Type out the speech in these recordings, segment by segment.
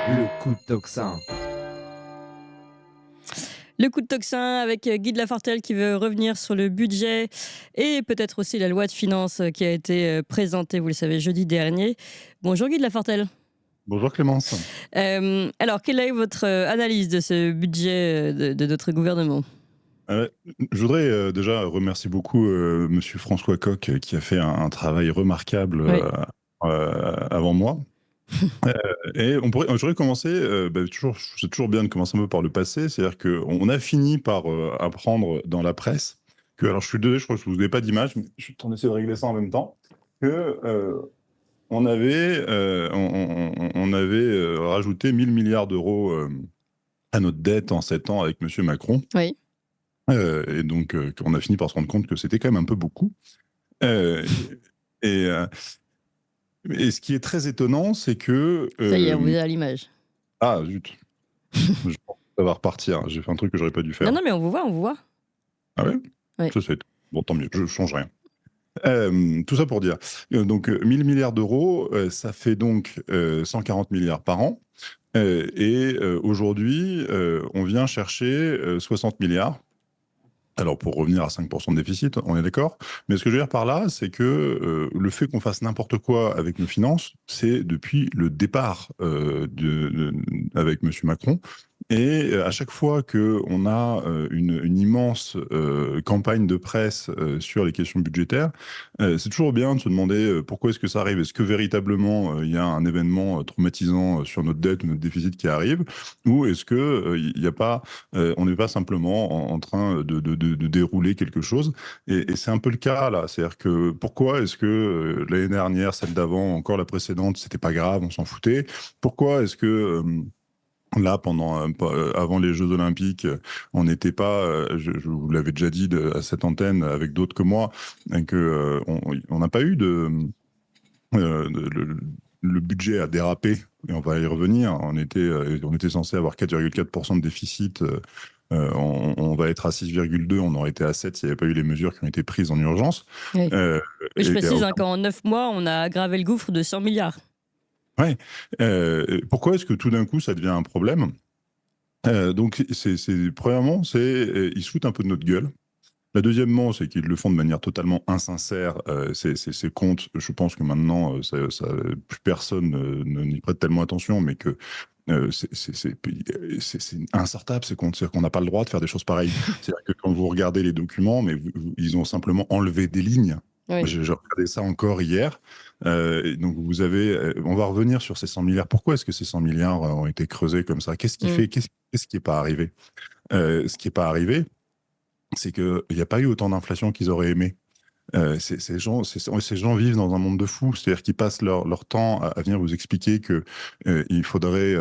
Le coup de tocsin. Le coup de tocsin avec Guy de Lafortelle qui veut revenir sur le budget et peut-être aussi la loi de finances qui a été présentée, vous le savez, jeudi dernier. Bonjour Guy de Lafortelle. Bonjour Clémence. Alors, quelle est votre analyse de ce budget de notre gouvernement ? Je voudrais déjà remercier beaucoup Monsieur François Coq qui a fait un travail remarquable Oui. avant moi. Et j'aurais commencé, c'est toujours bien de commencer un peu par le passé, c'est-à-dire qu'on a fini par apprendre dans la presse que, alors je suis désolé, je crois que je vous ai pas d'image, mais je suis en train d'essayer de régler ça en même temps, que on avait rajouté 1000 milliards d'euros à notre dette en 7 ans avec Monsieur Macron. Oui. Et donc, on a fini par se rendre compte que c'était quand même un peu beaucoup. Euh, et, euh, et ce qui est très étonnant, c'est que... Ça y est, on vous a à l'image. Ah, zut. Je pense que ça va repartir. J'ai fait un truc que j'aurais pas dû faire. Non, mais on vous voit, on vous voit. Ah ouais. Oui. Ça, c'est... Bon, tant mieux, je change rien. Tout ça pour dire. Donc, 1000 milliards d'euros, ça fait donc 140 milliards par an. Aujourd'hui, on vient chercher 60 milliards. Alors, pour revenir à 5% de déficit, on est d'accord. Mais ce que je veux dire par là, c'est que le fait qu'on fasse n'importe quoi avec nos finances, c'est depuis le départ avec M. Macron. Et à chaque fois qu'on a une immense campagne de presse sur les questions budgétaires, c'est toujours bien de se demander pourquoi est-ce que ça arrive. Est-ce que véritablement il y a un événement traumatisant sur notre dette ou notre déficit qui arrive, ou est-ce que il y a pas, on n'est pas simplement en train de dérouler quelque chose. Et c'est un peu le cas là. C'est-à-dire que pourquoi est-ce que l'année dernière, celle d'avant, encore la précédente, c'était pas grave, on s'en foutait. Pourquoi est-ce que là, avant les Jeux Olympiques, on n'était pas, je vous l'avais déjà dit à cette antenne avec d'autres que moi, que on n'a pas eu le budget a dérapé, et on va y revenir. On était censé avoir 4,4% de déficit. On va être à 6,2, on aurait été à 7 s'il n'y avait pas eu les mesures qui ont été prises en urgence. Oui. Mais je précise aucun... qu'en 9 mois, on a aggravé le gouffre de 100 milliards. Ouais. Pourquoi est-ce que tout d'un coup, ça devient un problème? Donc, premièrement, ils se foutent un peu de notre gueule. Deuxièmement, c'est qu'ils le font de manière totalement insincère. Ces comptes, je pense que maintenant, plus personne n'y prête tellement attention, mais que c'est insortable ces comptes. C'est-à-dire qu'on n'a pas le droit de faire des choses pareilles. C'est-à-dire que quand vous regardez les documents, mais ils ont simplement enlevé des lignes. Oui. J'ai regardé ça encore hier. Donc vous avez, on va revenir sur ces 100 milliards. Pourquoi est-ce que ces 100 milliards ont été creusés comme ça? Qu'est-ce qui fait, qu'est-ce qui n'est pas arrivé? Ce qui n'est pas arrivé, c'est qu'il n'y a pas eu autant d'inflation qu'ils auraient aimé. Ces gens vivent dans un monde de fous, c'est-à-dire qu'ils passent leur temps à venir vous expliquer que il faudrait,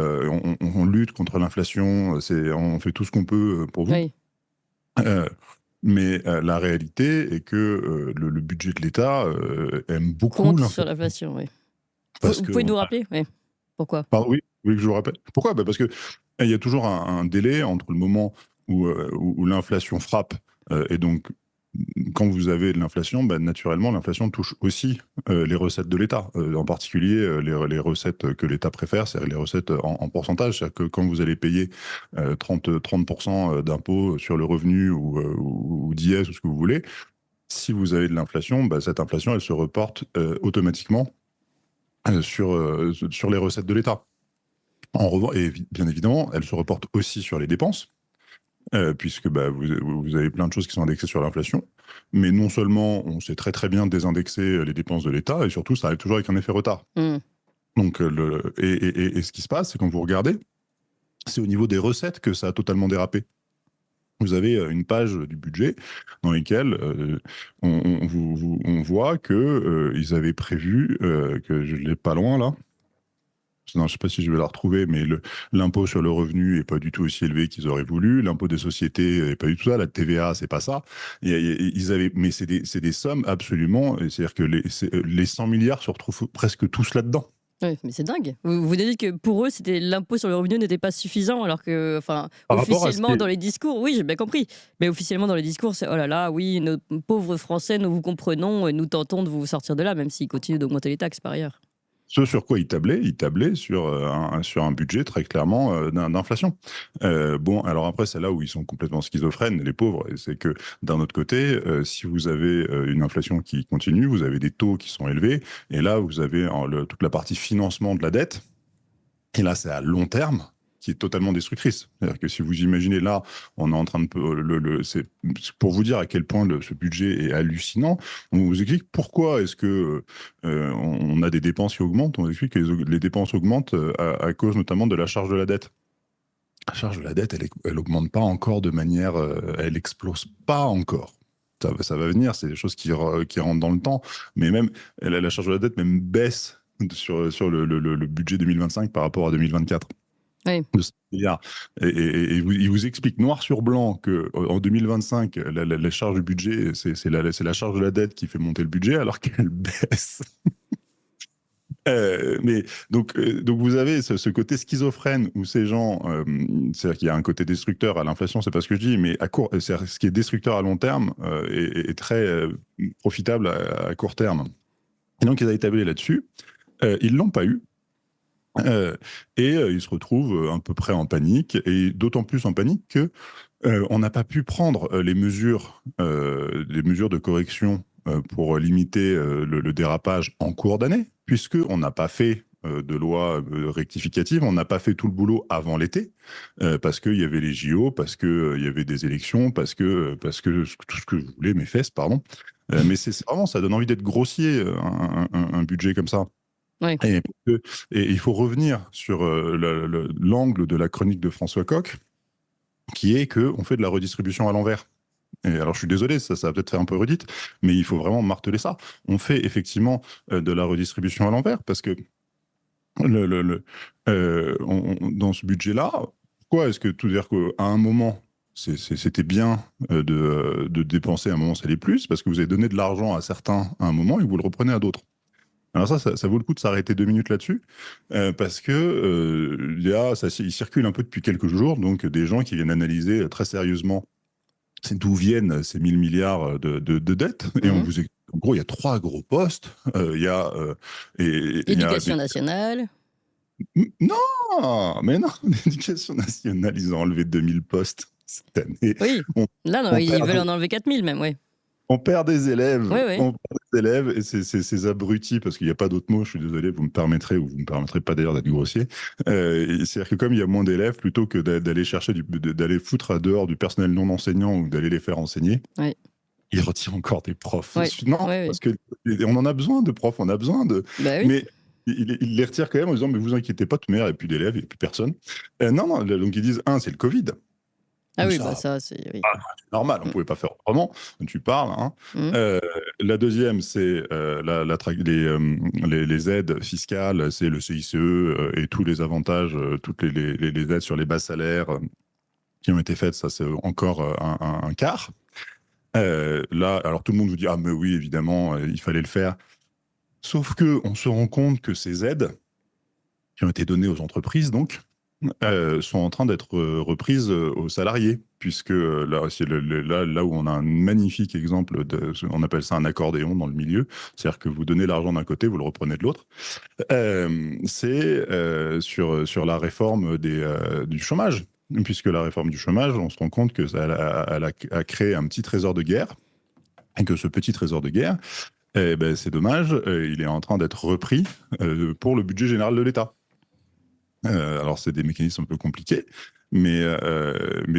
on lutte contre l'inflation, on fait tout ce qu'on peut pour vous. Oui. Mais la réalité est que le budget de l'État aime beaucoup Compte l'inflation. sur l'inflation, oui. Parce Vous que pouvez nous rappeler pourquoi? Pardon, oui, oui, que je vous rappelle. Pourquoi? Parce que il y a toujours un délai entre le moment où l'inflation frappe et donc quand vous avez de l'inflation, naturellement, l'inflation touche aussi les recettes de l'État, en particulier les recettes que l'État préfère, c'est-à-dire les recettes en pourcentage. C'est-à-dire que quand vous allez payer 30% d'impôts sur le revenu ou d'IS ou ce que vous voulez, si vous avez de l'inflation, cette inflation, elle se reporte automatiquement sur les recettes de l'État. En revanche, et bien évidemment, elle se reporte aussi sur les dépenses, puisque vous avez plein de choses qui sont indexées sur l'inflation. Mais non seulement on sait très très bien désindexer les dépenses de l'État, et surtout ça arrive toujours avec un effet retard. Donc, et ce qui se passe, c'est quand vous regardez, c'est au niveau des recettes que ça a totalement dérapé. Vous avez une page du budget dans laquelle on voit que ils avaient prévu, que je l'ai pas loin là. Non, je ne sais pas si je vais la retrouver, mais l'impôt sur le revenu n'est pas du tout aussi élevé qu'ils auraient voulu. L'impôt des sociétés n'est pas du tout ça. La TVA, c'est pas ça. Mais c'est des sommes absolument. C'est-à-dire que les 100 milliards se retrouvent presque tous là-dedans. Oui, mais c'est dingue. Vous avez dit que pour eux, l'impôt sur le revenu n'était pas suffisant, alors que, officiellement dans les discours, oui, j'ai bien compris, mais officiellement dans les discours, c'est oh là là, oui, nos pauvres Français, nous vous comprenons, et nous tentons de vous sortir de là, même s'ils continuent d'augmenter les taxes par ailleurs. Ce sur quoi il tablait sur un budget très clairement d'inflation. Bon, alors après, c'est là où ils sont complètement schizophrènes, les pauvres. Et c'est que d'un autre côté, si vous avez une inflation qui continue, vous avez des taux qui sont élevés, et là, vous avez toute la partie financement de la dette, et là, c'est à long terme qui est totalement destructrice. C'est-à-dire que si vous imaginez là, on est en train de c'est pour vous dire à quel point ce budget est hallucinant. On vous explique pourquoi est-ce que on a des dépenses qui augmentent. On vous explique que les dépenses augmentent à cause notamment de la charge de la dette. La charge de la dette, elle augmente pas encore de manière, elle explose pas encore. Ça va venir, c'est des choses qui rentrent dans le temps, mais même la charge de la dette même baisse sur le budget 2025 par rapport à 2024 Oui. de 5 milliards. Et il vous explique noir sur blanc qu'en 2025, la charge du budget, c'est la charge de la dette qui fait monter le budget alors qu'elle baisse. Mais donc vous avez ce côté schizophrène où ces gens, c'est-à-dire qu'il y a un côté destructeur à l'inflation, c'est pas ce que je dis, mais ce qui est destructeur à long terme est très profitable à court terme. Et donc ils avaient tablé là-dessus, ils l'ont pas eu. Ils se retrouvent à peu près en panique, et d'autant plus en panique que on n'a pas pu prendre les mesures de correction pour limiter le dérapage en cours d'année, puisqu'on n'a pas fait de loi rectificative, on n'a pas fait tout le boulot avant l'été, parce qu'il y avait les JO, parce qu'il y avait des élections, parce que tout ce que je voulais, mes fesses, pardon. Mais c'est vraiment, ça donne envie d'être grossier, un budget comme ça. Oui. Et, il faut revenir sur l'angle de la chronique de François Coq, qui est qu'on fait de la redistribution à l'envers. Et alors, je suis désolé, ça va peut-être faire un peu redite, mais il faut vraiment marteler ça. On fait effectivement de la redistribution à l'envers, parce que dans ce budget-là, pourquoi est-ce que tout dire qu'à un moment, c'était bien de dépenser, à un moment, ça l'est plus, parce que vous avez donné de l'argent à certains à un moment et vous le reprenez à d'autres. Alors ça vaut le coup de s'arrêter 2 minutes là-dessus, parce que il circule un peu depuis quelques jours, donc des gens qui viennent analyser très sérieusement d'où viennent ces 1000 milliards de dettes. Et on vous en gros, il y a 3 gros postes. Il y a Éducation nationale. Non, mais non, l'éducation nationale, ils ont enlevé 2000 postes cette année. Oui. Là, non, ils veulent en enlever 4000 même, oui. On perd des élèves, Oui, oui. on perd des élèves, et ces abrutis, parce qu'il n'y a pas d'autre mot, je suis désolé, vous me permettrez, ou vous ne me permettrez pas d'ailleurs d'être grossier, c'est-à-dire que comme il y a moins d'élèves, plutôt que d'aller chercher, d'aller foutre à dehors du personnel non enseignant ou d'aller les faire enseigner, Oui. ils retirent encore des profs. Oui. Non, Oui, oui. parce qu'on en a besoin de profs, on a besoin de... Bah oui. Mais ils les retirent quand même en disant, mais vous inquiétez pas, de toute manière, il n'y a plus d'élèves, il n'y a plus personne. Non, donc ils disent, c'est le Covid. Ah oui, Ça, ça, c'est... Oui. c'est normal, on ne pouvait pas faire autrement. Tu parles. Hein. La deuxième, c'est les aides fiscales, c'est le CICE et tous les avantages, toutes les aides sur les bas salaires qui ont été faites. Ça, c'est encore un quart. Là, alors tout le monde vous dit, ah mais oui, évidemment, il fallait le faire. Sauf qu'on se rend compte que ces aides qui ont été données aux entreprises, donc, sont en train d'être reprises aux salariés, puisque là où on a un magnifique exemple, on appelle ça un accordéon dans le milieu, c'est-à-dire que vous donnez l'argent d'un côté, vous le reprenez de l'autre, c'est sur la réforme du chômage, puisque la réforme du chômage, on se rend compte que elle a créé un petit trésor de guerre, et que ce petit trésor de guerre, c'est dommage, il est en train d'être repris pour le budget général de l'État. Alors, c'est des mécanismes un peu compliqués, mais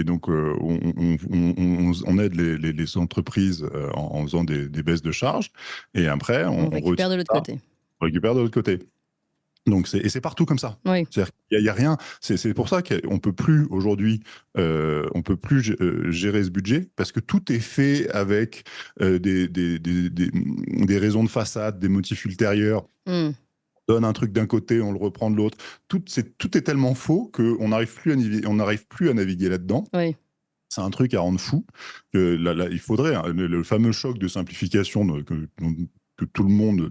donc, on aide les entreprises en faisant des baisses de charges, et après, On récupère de l'autre côté. On récupère de l'autre côté. Donc, c'est partout comme ça. Oui. C'est-à-dire qu'il y a rien. C'est pour ça qu'on peut plus aujourd'hui, on peut plus gérer ce budget, parce que tout est fait avec des raisons de façade, des motifs ultérieurs. Donne un truc d'un côté, on le reprend de l'autre. Tout est tellement faux qu'on n'arrive plus à naviguer là-dedans. Oui. C'est un truc à rendre fou. Il faudrait le fameux choc de simplification dont tout le monde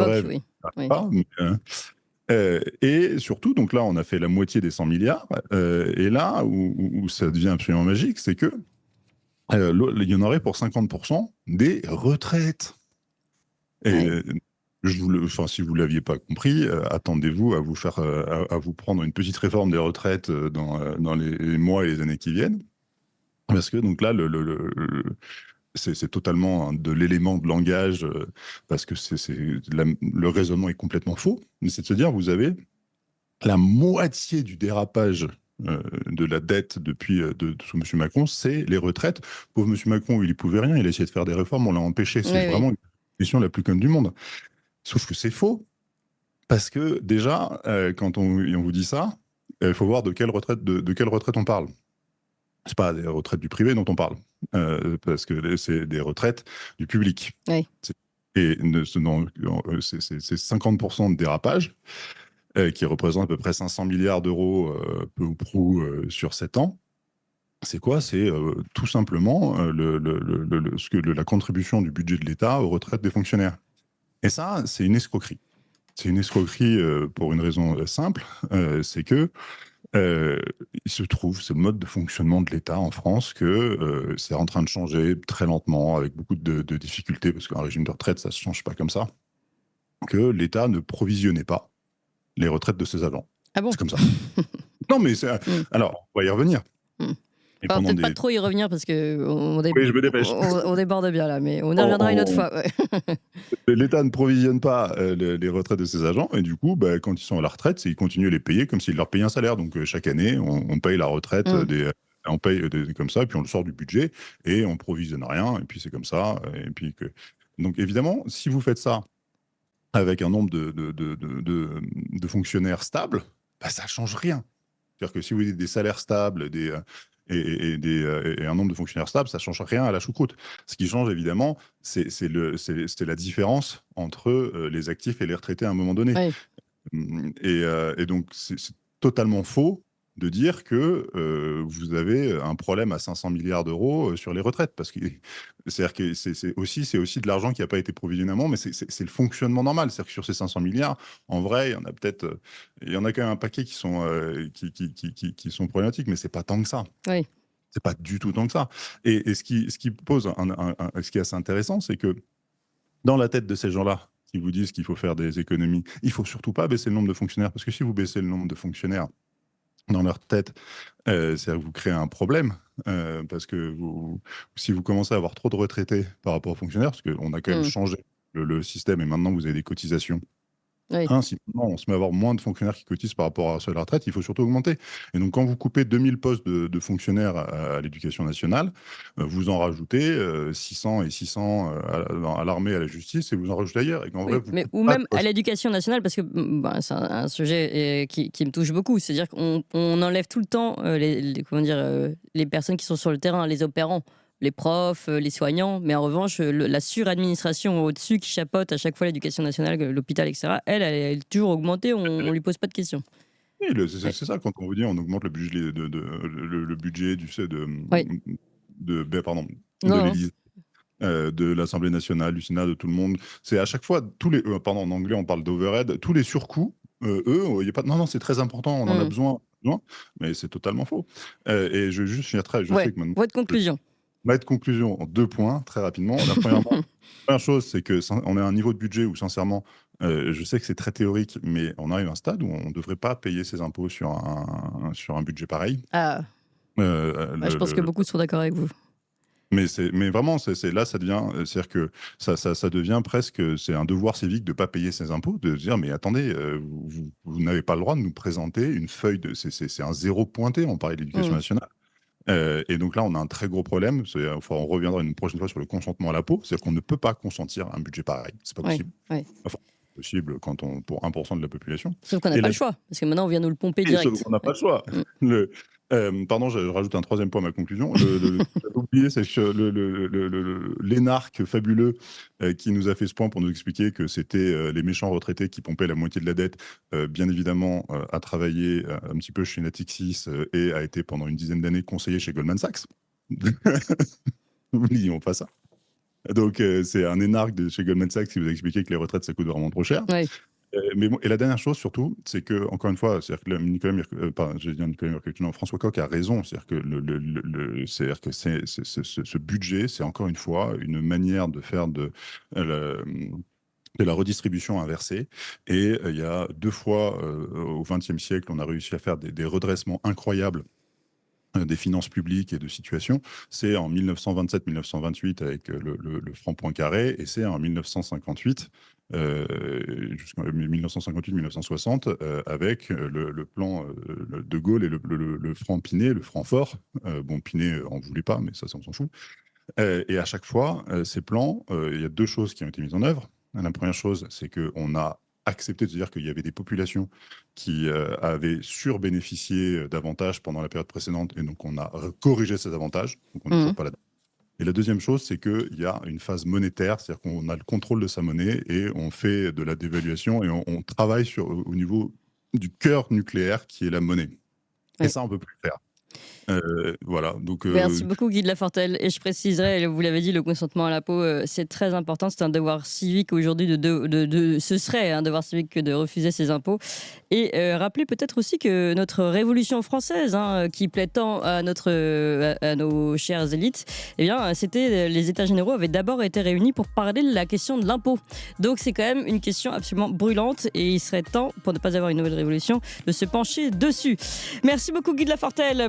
rêve. Oui. Oui. Pas, et surtout, donc là, on a fait la moitié des 100 milliards. Et là où ça devient absolument magique, c'est que il y en aurait pour 50% des retraites. Et Enfin, si vous ne l'aviez pas compris, attendez-vous à vous faire, à vous prendre une petite réforme des retraites dans les mois et les années qui viennent. Parce que donc là, c'est totalement de l'élément de langage, parce que le raisonnement est complètement faux. Mais c'est de se dire, vous avez la moitié du dérapage de la dette depuis sous M. Macron, c'est les retraites. Pauvre M. Macron, il n'y pouvait rien, il a essayé de faire des réformes, on l'a empêché. Oui, C'est oui. vraiment une question la plus conne du monde. Sauf que c'est faux, parce que déjà, quand on vous dit ça, il faut voir de quelle retraite on parle. C'est pas des retraites du privé dont on parle, parce que c'est des retraites du public. Oui. Et c'est 50% de dérapage, qui représente à peu près 500 milliards d'euros, peu ou prou, sur 7 ans. C'est quoi? C'est tout simplement la contribution du budget de l'État aux retraites des fonctionnaires. Et ça, c'est une escroquerie. C'est une escroquerie pour une raison simple, c'est que il se trouve, c'est le mode de fonctionnement de l'État en France, que c'est en train de changer très lentement, avec beaucoup de difficultés, parce qu'un régime de retraite, ça ne se change pas comme ça, que l'État ne provisionnait pas les retraites de ses agents. Ah bon? C'est comme ça. Non, mais c'est... Mm. Alors, on va y revenir. Mm. Et Alors, pendant peut-être pas des... trop y revenir parce que Oui, je me dépêche. on déborde bien là, mais on y reviendra une autre On- fois. Ouais. L'État ne provisionne pas les retraites de ses agents, et du coup, bah, quand ils sont à la retraite, c'est ils continuent à les payer comme s'ils leur payaient un salaire. Donc chaque année, on paye la retraite Mm. on paye comme ça, et puis on le sort du budget et on provisionne rien, et puis c'est comme ça. Et puis donc évidemment, si vous faites ça avec un nombre de fonctionnaires stables, bah, ça change rien. C'est-à-dire que si vous dites des salaires stables, et un nombre de fonctionnaires stables, ça ne change rien à la choucroute. Ce qui change évidemment, c'est la différence entre les actifs et les retraités à un moment donné. Ouais. Et donc, c'est totalement faux de dire que vous avez un problème à 500 milliards d'euros sur les retraites. Parce que c'est-à-dire que c'est aussi de l'argent qui n'a pas été provisionné mais c'est le fonctionnement normal. C'est-à-dire que sur ces 500 milliards, en vrai, il y en a peut-être, il y en a quand même un paquet qui sont problématiques, mais c'est pas tant que ça. Oui. C'est pas du tout tant que ça. Et ce qui pose ce qui est assez intéressant, c'est que dans la tête de ces gens-là, qui vous disent qu'il faut faire des économies, il faut surtout pas baisser le nombre de fonctionnaires, parce que si vous baissez le nombre de fonctionnaires dans leur tête, c'est-à-dire que vous créez un problème, parce que si vous commencez à avoir trop de retraités par rapport aux fonctionnaires, parce qu'on a quand même Mm. changé le système et maintenant vous avez des cotisations. Oui. Si maintenant on se met à avoir moins de fonctionnaires qui cotisent par rapport à ceux de la retraite, il faut surtout augmenter. Et donc, quand vous coupez 2000 postes de fonctionnaires à l'éducation nationale, vous en rajoutez 600 et 600 à l'armée, à la justice, et vous en rajoutez ailleurs. Et qu'en vrai, Oui, vous mais coupez ou pas de même à postes. l'éducation nationale, parce que c'est un sujet qui me touche beaucoup. C'est-à-dire qu'on enlève tout le temps comment dire, les personnes qui sont sur le terrain, les opérants, les profs, les soignants. Mais en revanche, la suradministration au-dessus qui chapeaute à chaque fois l'éducation nationale, l'hôpital, etc., elle est toujours augmentée, on lui pose pas de questions. Oui, c'est Ouais. c'est ça, quand on vous dit on augmente le budget, le budget Oui. pardon, de Non, non. l'Élysée, de l'Assemblée nationale, du Sénat, de tout le monde. C'est à chaque fois, pardon, en anglais, on parle d'overhead, tous les surcoûts, eux, il n'y a pas non, non, c'est très important, on en a Mm. besoin, mais c'est totalement faux. Et je vais juste finir je Ouais. sais que maintenant, Votre je conclusion. ma conclusion en 2 points, très rapidement. Première chose, c'est que on est à un niveau de budget où, sincèrement, je sais que c'est très théorique, mais on arrive à un stade où on ne devrait pas payer ses impôts sur un budget pareil. Ah, bah, je pense que beaucoup sont d'accord avec vous. Mais vraiment, là, ça devient, c'est-à-dire que ça devient presque, c'est un devoir civique de ne pas payer ses impôts, de se dire, mais attendez, vous n'avez pas le droit de nous présenter une feuille c'est un zéro pointé, on parlait de l'éducation Mm. nationale. Et donc là, on a un très gros problème. On reviendra une prochaine fois sur le consentement à l'impôt. C'est-à-dire qu'on ne peut pas consentir un budget pareil. C'est pas Ouais, possible. ouais. Enfin, c'est possible pour 1% de la population. Sauf qu'on n'a Et pas là, le choix, parce que maintenant on vient nous le pomper et sauf direct. qu'on n'a pas Ouais. le choix. Mm. Pardon, je rajoute un troisième point à ma conclusion. J'avais oublié, c'est que l'énarque fabuleux qui nous a fait ce point pour nous expliquer que c'était les méchants retraités qui pompaient la moitié de la dette, bien évidemment, a travaillé un petit peu chez Natixis et a été pendant une dizaine d'années conseiller chez Goldman Sachs. N'oublions pas ça. Donc, c'est un énarque de chez Goldman Sachs qui vous a expliqué que les retraites, ça coûte vraiment trop cher. Ouais. Mais bon, et la dernière chose surtout, c'est que, encore une fois, c'est-à-dire que j'ai dit Nicolas Mircolucci, non, François Coq a raison. C'est-à-dire que, c'est-à-dire que ce budget, c'est encore une fois une manière de faire C'est la redistribution inversée. Et il y a 2 fois au XXe siècle, on a réussi à faire des redressements incroyables des finances publiques et de situation. C'est en 1927-1928 avec le franc Poincaré, et c'est en 1958 jusqu'en 1958-1960 avec le plan de Gaulle et le franc Pinet, le franc fort. Bon, Pinet en voulait pas, mais ça on s'en fout. Et à chaque fois, ces plans, il y a 2 choses qui ont été mises en œuvre. La première chose, c'est qu'on a accepté de se dire qu'il y avait des populations qui avaient surbénéficié d'avantages pendant la période précédente, et donc on a corrigé ces avantages, donc on n'est Mhm. toujours pas là. Et la deuxième chose, c'est qu'il y a une phase monétaire, c'est-à-dire qu'on a le contrôle de sa monnaie et on fait de la dévaluation et on travaille au niveau du cœur nucléaire qui est la monnaie. Et Oui. ça, on ne peut plus le faire. Voilà, donc Merci beaucoup Guy de Lafortelle. Et je préciserai, vous l'avez dit, le consentement à l'impôt, c'est très important. C'est un devoir civique aujourd'hui. Ce serait un devoir civique que de refuser ces impôts. Et rappelez peut-être aussi que notre Révolution française, qui plaît tant à, à nos chères élites, eh bien, les États généraux avaient d'abord été réunis pour parler de la question de l'impôt. Donc c'est quand même une question absolument brûlante et il serait temps, pour ne pas avoir une nouvelle révolution, de se pencher dessus. Merci beaucoup Guy de Lafortelle.